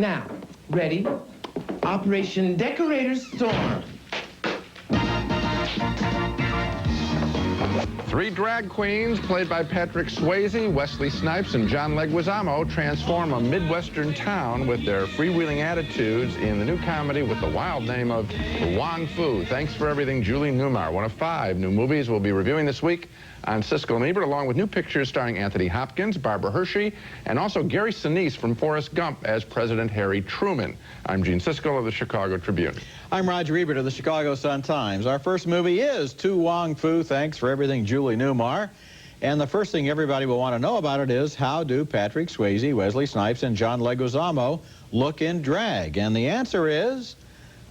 Now, ready? Operation Decorator Storm. 3 drag queens, played by Patrick Swayze, Wesley Snipes, and John Leguizamo, transform a Midwestern town with their freewheeling attitudes in the new comedy with the wild name of Wong Foo. Thanks for everything, Julie Newmar. One of 5 new movies we'll be reviewing this week on Siskel and Ebert, along with new pictures starring Anthony Hopkins, Barbara Hershey, and also Gary Sinise from Forrest Gump as President Harry Truman. I'm Gene Siskel of the Chicago Tribune. I'm Roger Ebert of the Chicago Sun-Times. Our first movie is To Wong Foo Thanks for Everything, Julie Newmar. And the first thing everybody will want to know about it is, how do Patrick Swayze, Wesley Snipes, and John Leguizamo look in drag? And the answer is,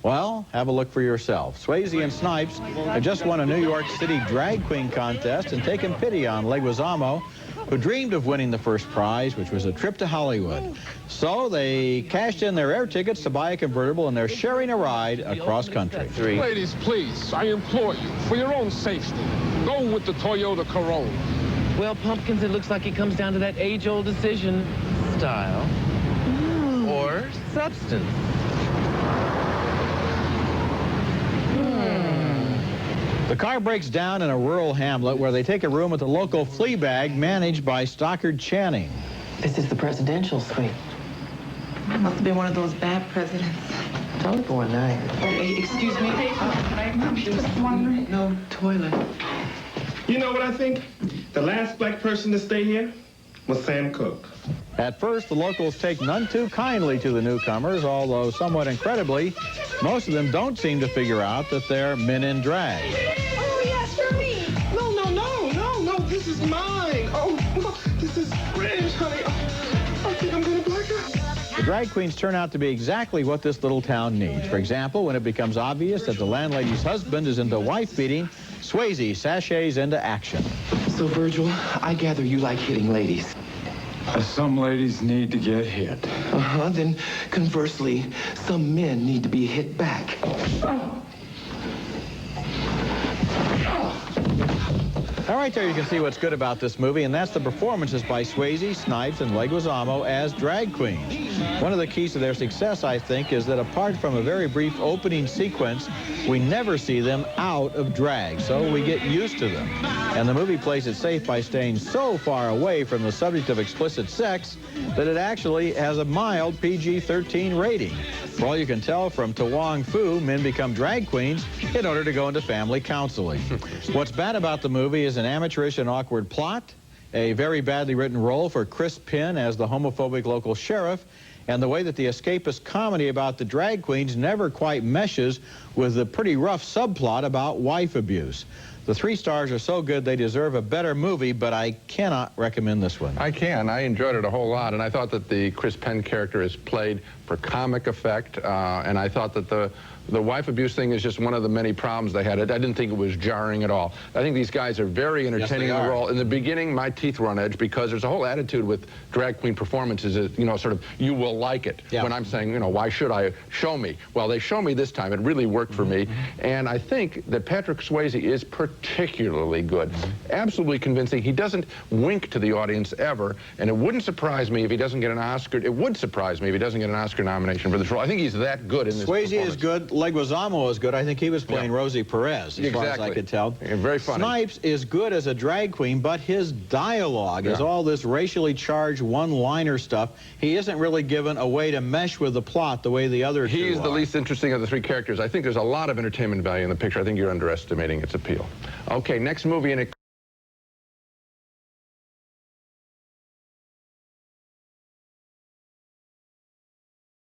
well, have a look for yourself. Swayze and Snipes have just won a New York City drag queen contest and taken pity on Leguizamo, who dreamed of winning the first prize, which was a trip to Hollywood. So they cashed in their air tickets to buy a convertible, and they're sharing a ride across country. Ladies, please, I implore you, for your own safety, go with the Toyota Corolla. Well, Pumpkins, it looks like it comes down to that age-old decision. Style or substance. The car breaks down in a rural hamlet where they take a room at the local flea bag managed by Stockard Channing. This is the presidential suite. Must have been one of those bad presidents. It's only for one night. Excuse me. I'm just wondering. No toilet. You know what I think? The last black person to stay here was Sam Cooke. At first, the locals take none too kindly to the newcomers, although somewhat incredibly, most of them don't seem to figure out that they're men in drag. Oh, yes, for me. No, this is mine. Oh, this is French, honey. I think I'm gonna black out. The drag queens turn out to be exactly what this little town needs. For example, when it becomes obvious that the landlady's husband is into wife-beating, Swayze sachets into action. So, Virgil, I gather you like hitting ladies. Some ladies need to get hit. Then, conversely, some men need to be hit back. All right, there you can see what's good about this movie, and that's the performances by Swayze, Snipes, and Leguizamo as drag queens. One of the keys to their success, I think, is that apart from a very brief opening sequence, we never see them out of drag, so we get used to them. And the movie plays it safe by staying so far away from the subject of explicit sex that it actually has a mild PG-13 rating. For all you can tell from To Wong Foo, men become drag queens in order to go into family counseling. What's bad about the movie is an amateurish and awkward plot, a very badly written role for Chris Penn as the homophobic local sheriff, and the way that the escapist comedy about the drag queens never quite meshes with the pretty rough subplot about wife abuse. The 3 stars are so good they deserve a better movie, but I cannot recommend this one. I can. I enjoyed it a whole lot, and I thought that the Chris Penn character is played for comic effect, and I thought that the wife abuse thing is just one of the many problems they had. I didn't think it was jarring at all. I think these guys are very entertaining in the role. In the beginning, my teeth were on edge because there's a whole attitude with drag queen performances that, you know, sort of, you will like it. Yeah. When I'm saying, you know, why should I? Show me. Well, they show me this time. It really worked for me. And I think that Patrick Swayze is particularly good. Absolutely convincing. He doesn't wink to the audience ever, and it wouldn't surprise me if he doesn't get an Oscar. It would surprise me if he doesn't get an Oscar nomination for this role. I think he's that good in this Swayze is good. Leguizamo is good. I think he was playing Rosie Perez, as far as I could tell. Yeah, very funny. Snipes is good as a drag queen, but his dialogue is all this racially charged one-liner stuff. He isn't really given a way to mesh with the plot the way the other two He's are. the least interesting of the 3 characters. I think there's a lot of entertainment value in the picture. I think you're underestimating its appeal. Okay, next movie in it.